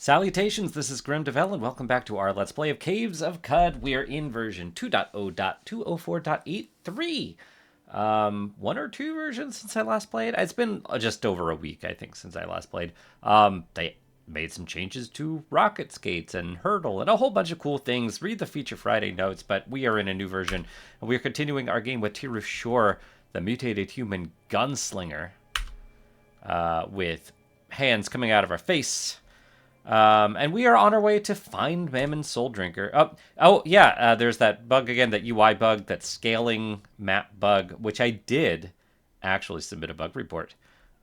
Salutations, this is Grim Devel, and welcome back to our Let's Play of Caves of Qud. We are in version 2.0.204.83. One or two versions since I last played. It's been just over a week, I think, since I last played. They made some changes to rocket skates and hurdle and a whole bunch of cool things. Read the Feature Friday notes, but we are in a new version, and we are continuing our game with Tirith Shore, the mutated human gunslinger, with hands coming out of our face. And we are on our way to find Mamon Souldrinker. There's that bug again, that UI bug, that scaling map bug, which I did actually submit a bug report.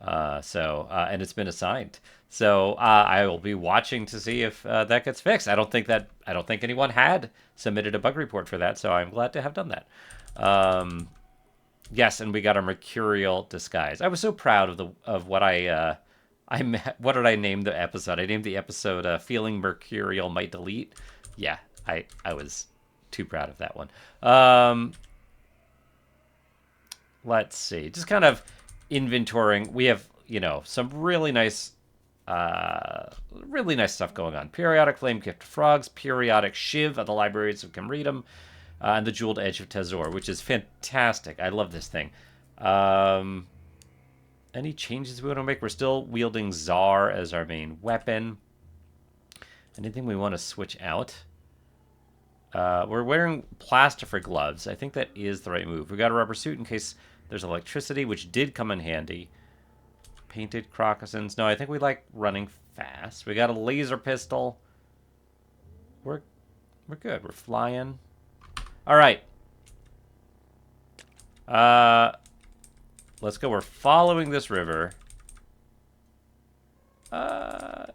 And it's been assigned. So I will be watching to see if that gets fixed. I don't think anyone had submitted a bug report for that, so I'm glad to have done that. Yes, and we got our mercurial disguise. I was so proud of what what did I name the episode? I named the episode Feeling Mercurial Might Delete. Yeah, I was too proud of that one. Let's see. Just kind of inventorying. We have, some really nice stuff going on. Periodic Flame Gift Frogs, Periodic Shiv at the libraries of Camredum, and the Jeweled Edge of Tezor, which is fantastic. I love this thing. Any changes we want to make? We're still wielding Czar as our main weapon. Anything we want to switch out? We're wearing plastifer gloves. I think that is the right move. We got a rubber suit in case there's electricity, which did come in handy. Painted crocossins. No, I think we like running fast. We got a laser pistol. We're good. We're flying. All right. Let's go. We're following this river. I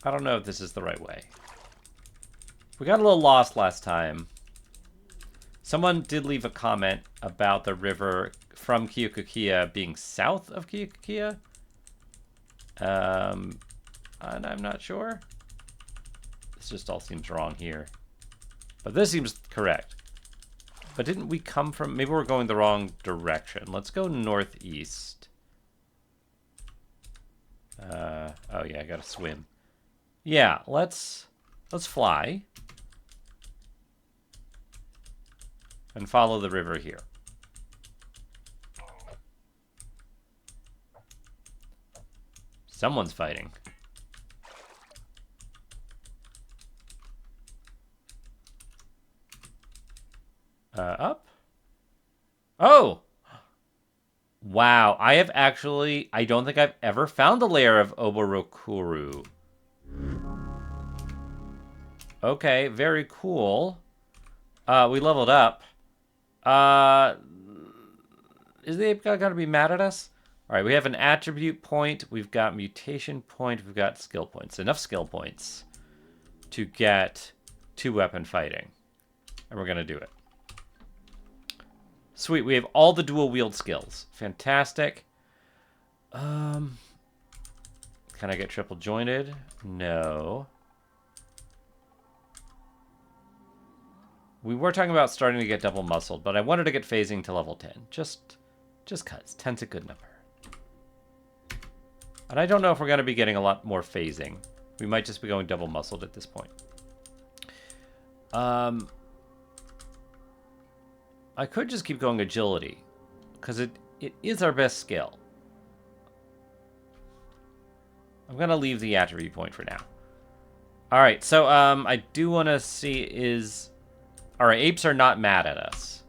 don't know if this is the right way. We got a little lost last time. Someone did leave a comment about the river from Kiyukukia being south of Kiyukukia. And I'm not sure. This just all seems wrong here. But this seems correct. But didn't we come from... Maybe we're going the wrong direction. Let's go northeast. Oh, yeah, I gotta swim. Yeah, let's fly. And follow the river here. Someone's fighting. Up? Oh! Wow, I don't think I've ever found the Lair of Obo Rokuru. Okay, very cool. We leveled up. Is the Ape God gonna be mad at us? Alright, we have an attribute point, we've got mutation point, we've got skill points. Enough skill points to get 2-weapon fighting. And we're gonna do it. Sweet, we have all the dual wield skills. Fantastic. Can I get triple jointed? No. We were talking about starting to get double muscled, but I wanted to get phasing to level 10. Just cuz. 10's a good number. And I don't know if we're going to be getting a lot more phasing. We might just be going double muscled at this point. I could just keep going agility, because it is our best skill. I'm going to leave the attribute point for now. Alright, so I do want to see is... Alright, apes are not mad at us.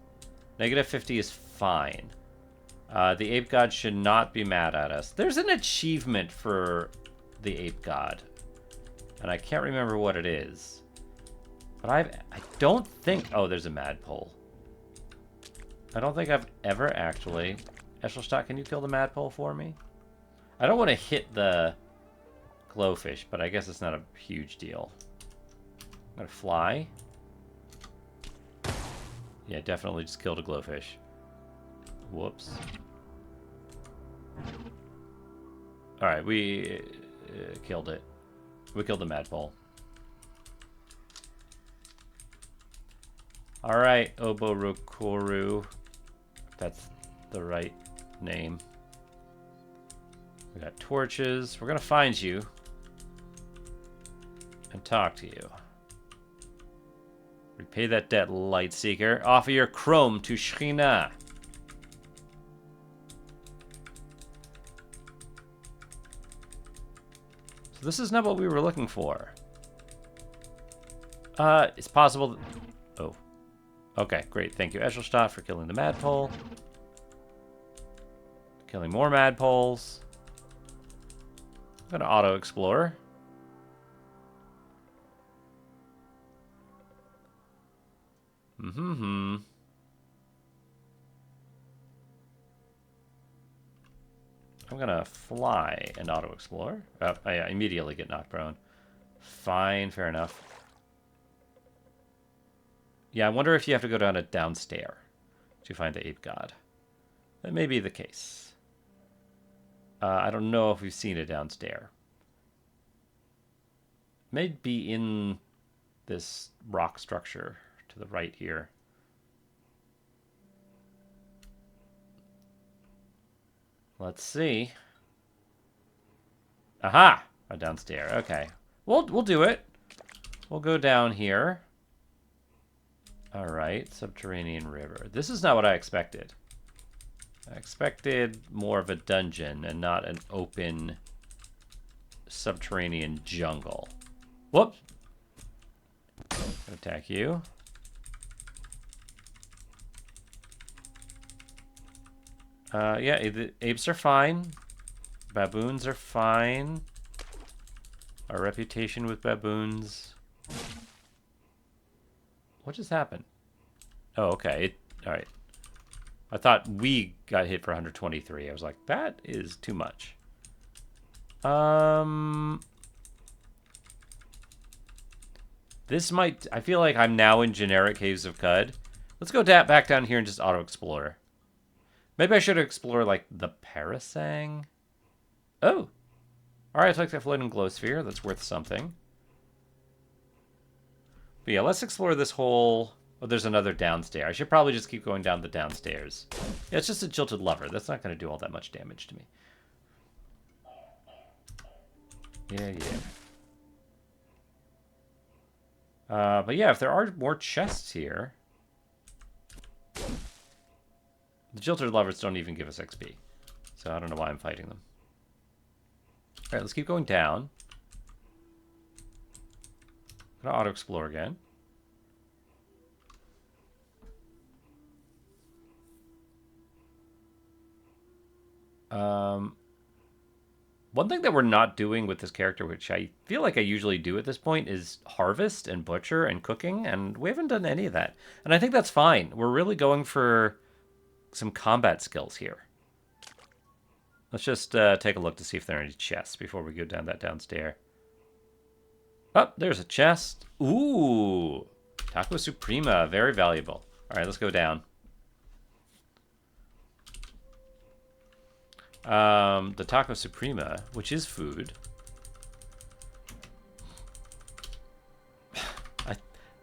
-50 is fine. The Ape God should not be mad at us. There's an achievement for the Ape God, and I can't remember what it is. But I don't think... Oh, there's a madpole. I don't think I've ever actually... Eshelstock, can you kill the madpole for me? I don't want to hit the glowfish, but I guess it's not a huge deal. I'm going to fly. Yeah, definitely just killed a glowfish. Whoops. Alright, we killed it. We killed the madpole. Alright, Obo Rokuru. That's the right name. We got torches. We're gonna find you. and talk to you. Repay that debt, Lightseeker. Offer your chrome to Shekhinah. So this is not what we were looking for. It's possible... Oh. Okay, great. Thank you, Eshelstadt, for killing the Madpole. Killing more Madpoles. I'm gonna auto-explore. Mm-hmm. I'm gonna fly and auto-explore. I immediately get knocked prone. Fine, fair enough. Yeah, I wonder if you have to go down a downstairs to find the Ape God. That may be the case. I don't know if we've seen it downstairs. May be in this rock structure to the right here. Let's see. Aha! A downstairs. Okay. We'll do it. We'll go down here. Alright, subterranean river. This is not what I expected. I expected more of a dungeon and not an open subterranean jungle. Whoops! Attack you. Yeah, the apes are fine. Baboons are fine. Our reputation with baboons. What just happened? Oh, okay. Alright. I thought we got hit for 123. I was like, that is too much. This might... I feel like I'm now in generic Caves of Cud. Let's go back down here and just auto-explore. Maybe I should explore, like, the Parasang. Oh! Alright, I like that floating glow sphere. That's worth something. But yeah, let's explore this whole... Oh, there's another downstairs. I should probably just keep going down the downstairs. Yeah, it's just a jilted lover. That's not going to do all that much damage to me. Yeah. But yeah, if there are more chests here... The jilted lovers don't even give us XP. So I don't know why I'm fighting them. Alright, let's keep going down. I'm going to auto-explore again. One thing that we're not doing with this character, which I feel like I usually do at this point, is harvest and butcher and cooking, and we haven't done any of that. And I think that's fine. We're really going for some combat skills here. Let's just take a look to see if there are any chests before we go down that downstairs. Oh, there's a chest. Ooh, Taco Suprema, very valuable. All right, let's go down. The Taco Suprema, which is food.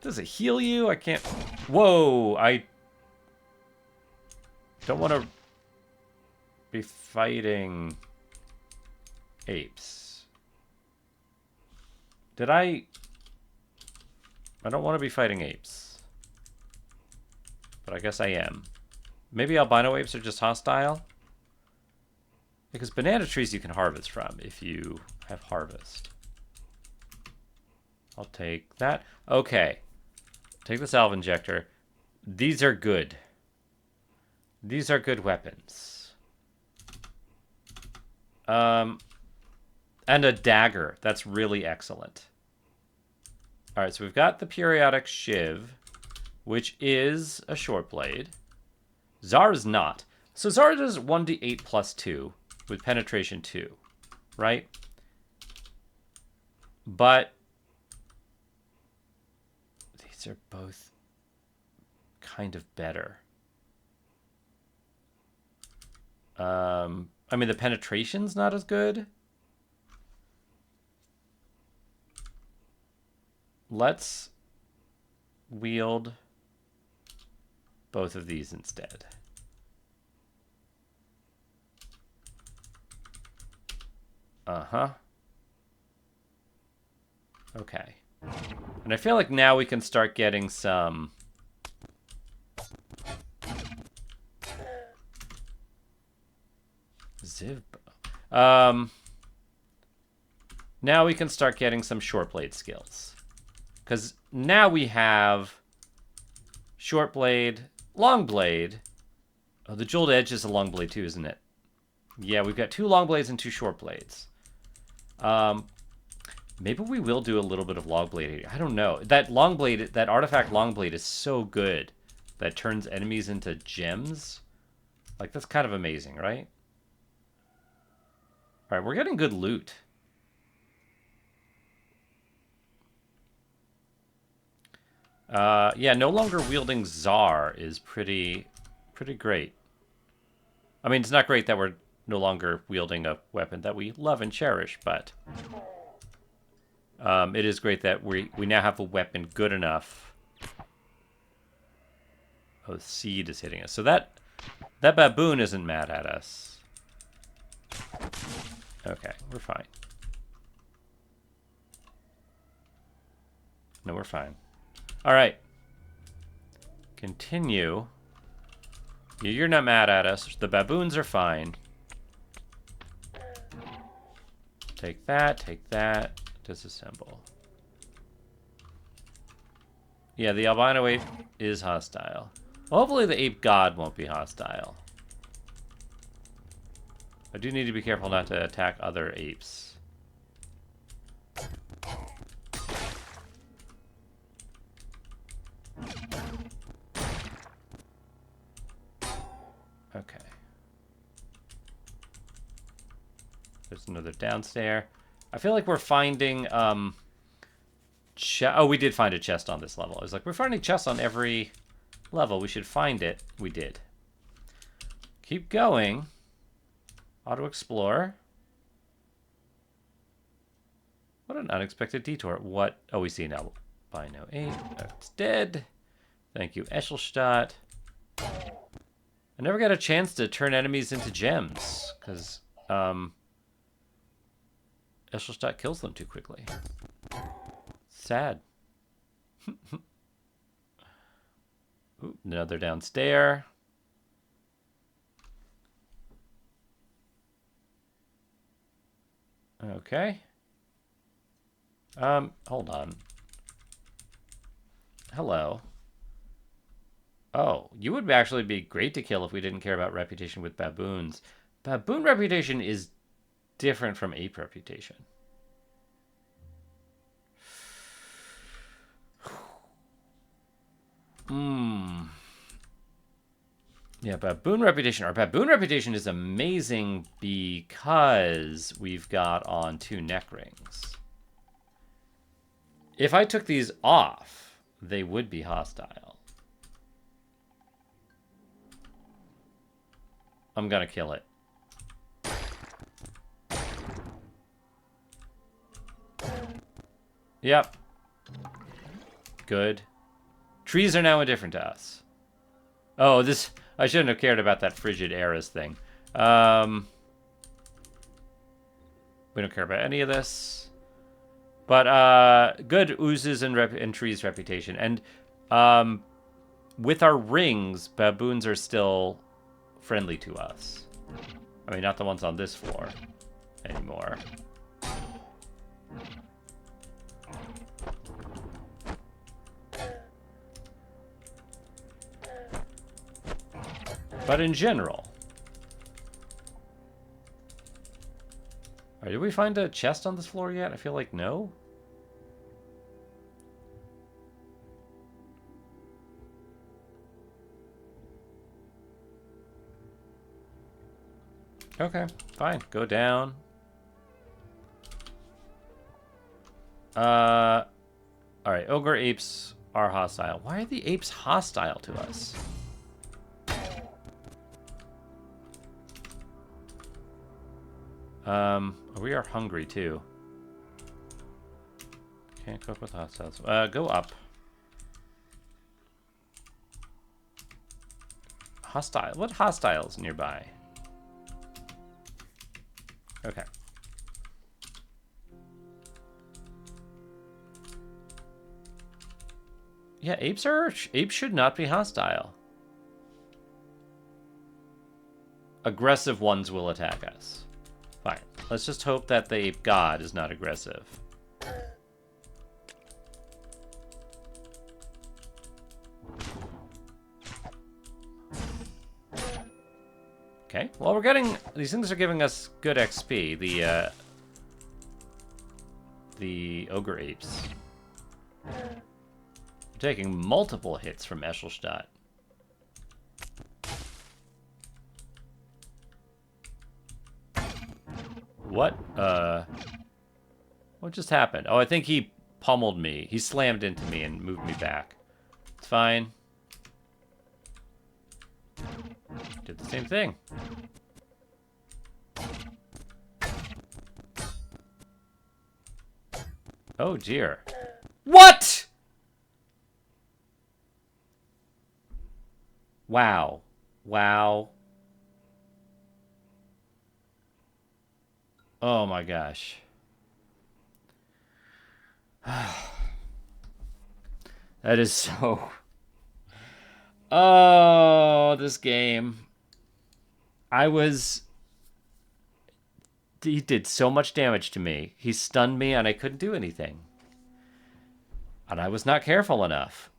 Does it heal you? I can't... Whoa, I don't want to be fighting apes. Did I don't want to be fighting apes. But I guess I am. Maybe albino apes are just hostile? Because banana trees you can harvest from if you have harvest. I'll take that. Okay. Take the salve injector. These are good. These are good weapons. And a dagger. That's really excellent. Alright, so we've got the periodic shiv, which is a short blade. Zara is not. So Zara does 1d8 plus 2 with penetration 2, right? But these are both kind of better. I mean, the penetration's not as good. Let's wield both of these instead. Uh-huh. Okay. And I feel like now we can start getting some... Ziv. Now we can start getting some short blade skills. Because now we have short blade, long blade. Oh, the jeweled edge is a long blade too, isn't it? Yeah, we've got 2 long blades and 2 short blades. Maybe we will do a little bit of long blade. I don't know. That long blade, that artifact long blade is so good. That turns enemies into gems. Like, that's kind of amazing, right? All right, we're getting good loot. Yeah, no longer wielding Czar is pretty great. I mean, it's not great that we're no longer wielding a weapon that we love and cherish, but it is great that we now have a weapon good enough. Oh, the seed is hitting us. So that baboon isn't mad at us. Okay, we're fine. No, we're fine. All right. Continue. You're not mad at us. The baboons are fine. Take that, take that. Disassemble. Yeah, the albino ape is hostile. Well, hopefully the ape god won't be hostile. I do need to be careful not to attack other apes. Okay. There's another downstairs. I feel like we're finding, oh, we did find a chest on this level. I was like, we're finding chests on every level. We should find it. We did. Keep going. Auto-explore. What an unexpected detour. What? Oh, we see an albino ape. That's dead. Thank you, Eshelstadt. I never got a chance to turn enemies into gems, because Eshelstadt kills them too quickly. Sad. Ooh, another downstairs. Okay. Hold on. Hello. Oh, you would actually be great to kill if we didn't care about reputation with baboons. Baboon reputation is different from ape reputation. Yeah, baboon reputation. Our baboon reputation is amazing because we've got on 2 neck rings. If I took these off, they would be hostile. I'm gonna kill it. Yep. Good. Trees are now indifferent to us. Oh, this... I shouldn't have cared about that frigid eras thing. We don't care about any of this. But good oozes and trees reputation. And with our rings, baboons are still friendly to us. I mean, not the ones on this floor anymore. But in general. Alright, did we find a chest on this floor yet? I feel like no. Okay, fine. Go down. Alright, ogre apes are hostile. Why are the apes hostile to us? We are hungry too. Can't cope with hostiles. Go up. Hostile. What hostiles nearby? Okay. Yeah, apes should not be hostile. Aggressive ones will attack us. Fine. Let's just hope that the Ape God is not aggressive. Okay. Well, we're getting... These things are giving us good XP. The ogre apes. We're taking multiple hits from Eshelstadt. What just happened? Oh, I think he pummeled me. He slammed into me and moved me back. It's fine. Did the same thing. Oh, dear. What? Wow. Wow. Oh, my gosh. That is so... Oh, this game. He did so much damage to me. He stunned me and I couldn't do anything. And I was not careful enough.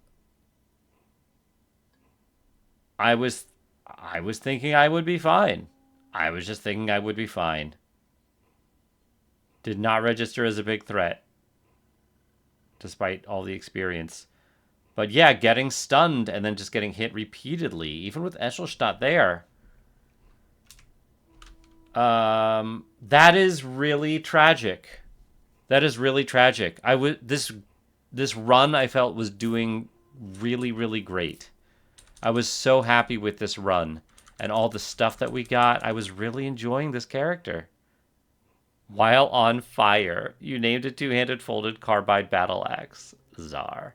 I was thinking I would be fine. I was just thinking I would be fine. Did not register as a big threat. Despite all the experience. But yeah, getting stunned and then just getting hit repeatedly, even with Eshelstadt there. That is really tragic. That is really tragic. This run I felt was doing really, really great. I was so happy with this run and all the stuff that we got. I was really enjoying this character. While on fire, you named a two-handed folded carbide battle axe. Czar.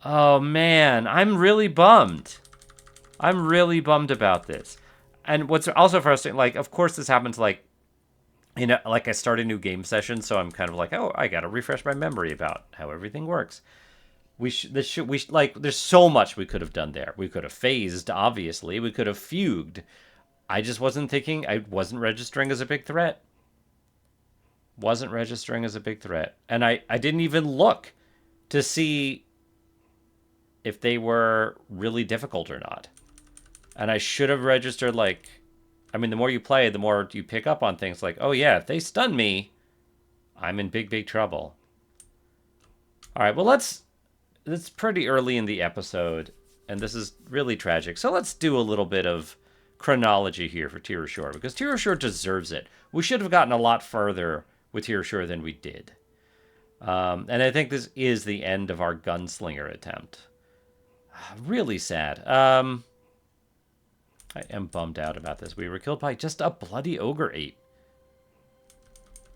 Oh, man. I'm really bummed. I'm really bummed about this. And what's also frustrating, like, of course this happens, like, you know, like I start a new game session, so I'm kind of like, oh, I gotta refresh my memory about how everything works. There's so much we could have done there. We could have phased, obviously. We could have fugued. I just wasn't thinking, I wasn't registering as a big threat. Wasn't registering as a big threat. And I didn't even look to see if they were really difficult or not. And I should have registered, like... I mean, the more you play, the more you pick up on things like, oh yeah, if they stun me, I'm in big, big trouble. Alright, well it's pretty early in the episode, and this is really tragic. So let's do a little bit of chronology here for Tirashore, because Tirashore deserves it. We should have gotten a lot further with Tirashore than we did. And I think this is the end of our Gunslinger attempt. Really sad. I am bummed out about this. We were killed by just a bloody ogre ape.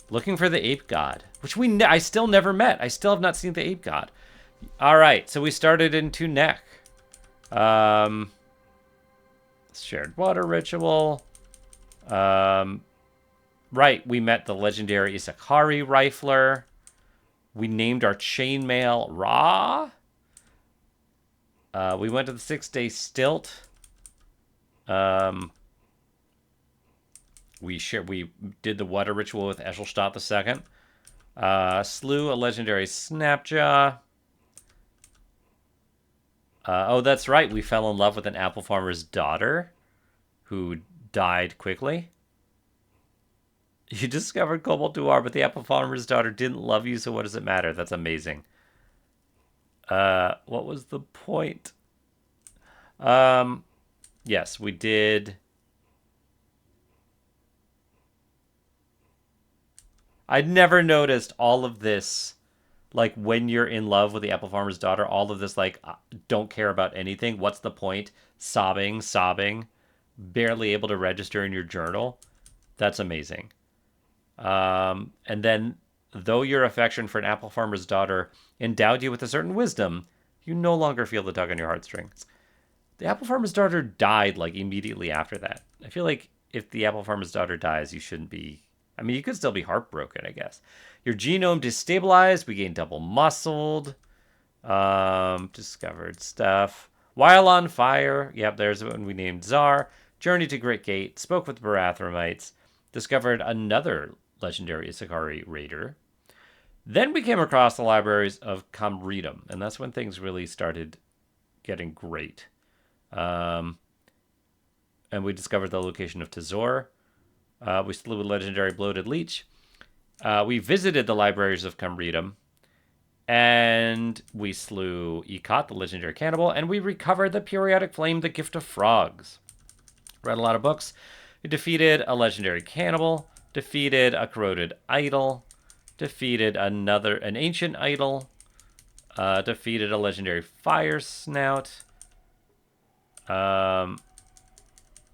Looking for the Ape God, which I still never met. I still have not seen the Ape God. All right, so we started in Tunek. Shared water ritual. Right, we met the legendary Isakari rifler. We named our chainmail Ra. We went to the 6-day stilt. We did the water ritual with Eshelstadt II. Slew a legendary Snapjaw. Oh, that's right. We fell in love with an apple farmer's daughter who died quickly. You discovered Cobalt Duar, but the apple farmer's daughter didn't love you, so what does it matter? That's amazing. What was the point? Yes, we did. I'd never noticed all of this, like, when you're in love with the apple farmer's daughter, all of this, like, don't care about anything. What's the point? Sobbing, barely able to register in your journal. That's amazing. And then, though your affection for an apple farmer's daughter endowed you with a certain wisdom, you no longer feel the tug on your heartstrings. The apple farmer's daughter died, like, immediately after that. I feel like if the apple farmer's daughter dies, you shouldn't be... I mean, you could still be heartbroken, I guess. Your genome destabilized. We gained double muscled. Discovered stuff. While on Fire. Yep, there's one we named Czar. Journey to Great Gate. Spoke with Barathromites. Discovered another legendary Isakari raider. Then we came across the libraries of Kamridum, and that's when things really started getting great. And we discovered the location of Tazor. We slew a legendary Bloated Leech. We visited the libraries of Kamridum. And we slew Ikat, the legendary cannibal. And we recovered the periodic flame, the gift of frogs. Read a lot of books. We defeated a legendary cannibal. Defeated a corroded idol. Defeated an ancient idol. Defeated a legendary fire snout.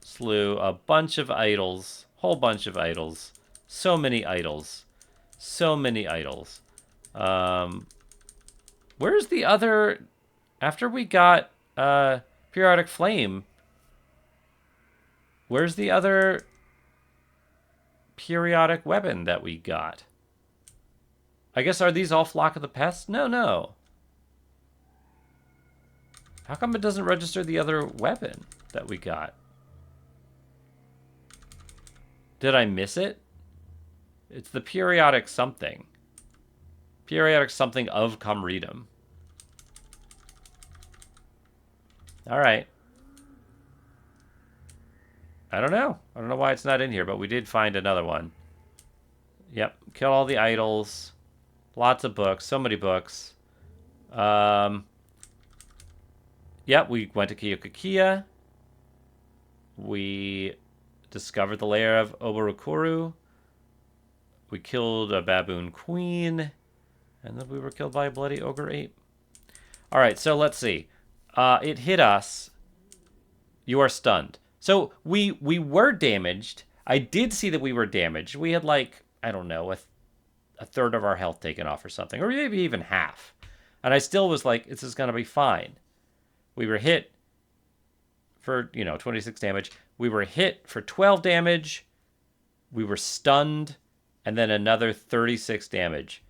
Slew a bunch of idols. Whole bunch of idols. So many idols. So many idols. Where's the other... After we got periodic flame, where's the other periodic weapon that we got? I guess, are these all Flock of the Pest? No. How come it doesn't register the other weapon that we got? Did I miss it? It's the periodic something. Periodic something of Kamridum. Alright. I don't know. I don't know why it's not in here, but we did find another one. Yep. Kill all the idols. Lots of books. So many books. Yep, we went to Kiyokakia. We discovered the lair of Obo Rokuru. We killed a baboon queen. And then we were killed by a bloody ogre ape. Alright, so let's see. It hit us. You are stunned. So we were damaged. I did see that we were damaged. We had like, I don't know, a third of our health taken off or something. Or maybe even half. And I still was like, this is going to be fine. We were hit for, 26 damage. We were hit for 12 damage. We were stunned. And then another 36 damage.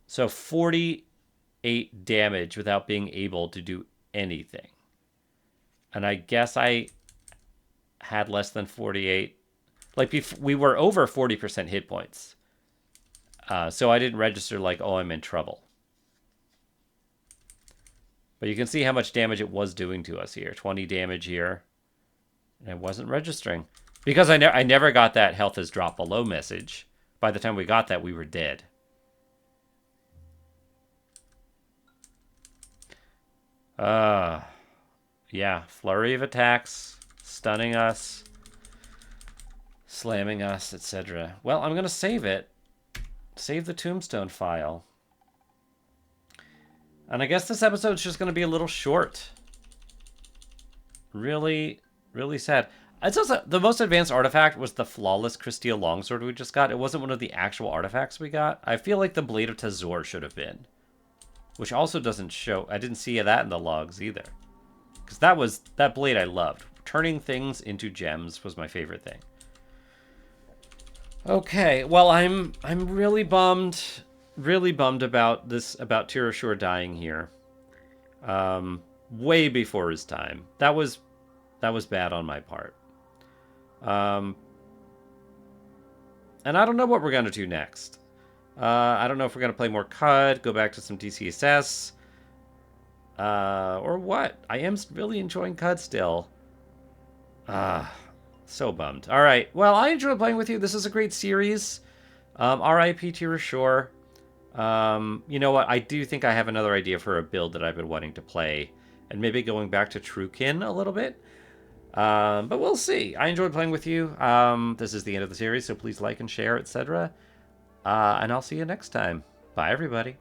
So 48 damage without being able to do anything. And I guess I had less than 48. Like, we were over 40% hit points. So I didn't register like, oh, I'm in trouble. But you can see how much damage it was doing to us here. 20 damage here. And it wasn't registering. Because I never got that health has dropped below message. By the time we got that, we were dead. Yeah, flurry of attacks, stunning us, slamming us, etc. Well, I'm going to save it. Save the tombstone file. And I guess this episode's just going to be a little short. Really, really sad. It's also, the most advanced artifact was the flawless Crysteel longsword we just got. It wasn't one of the actual artifacts we got. I feel like the Blade of Tazor should have been. Which also doesn't show... I didn't see that in the logs either. Because that blade I loved. Turning things into gems was my favorite thing. Okay, well, I'm really bummed about this, about Tirashur dying here. Way before his time. That was bad on my part. And I don't know what we're going to do next. I don't know if we're going to play more CUD, go back to some DCSS, or what. I am really enjoying CUD still. So bummed. All right. Well, I enjoyed playing with you. This is a great series. R.I.P. Tirashur. You know what? I do think I have another idea for a build that I've been wanting to play, and maybe going back to Truekin a little bit. But we'll see. I enjoyed playing with you. This is the end of the series, so please like and share, etc. And I'll see you next time. Bye, everybody.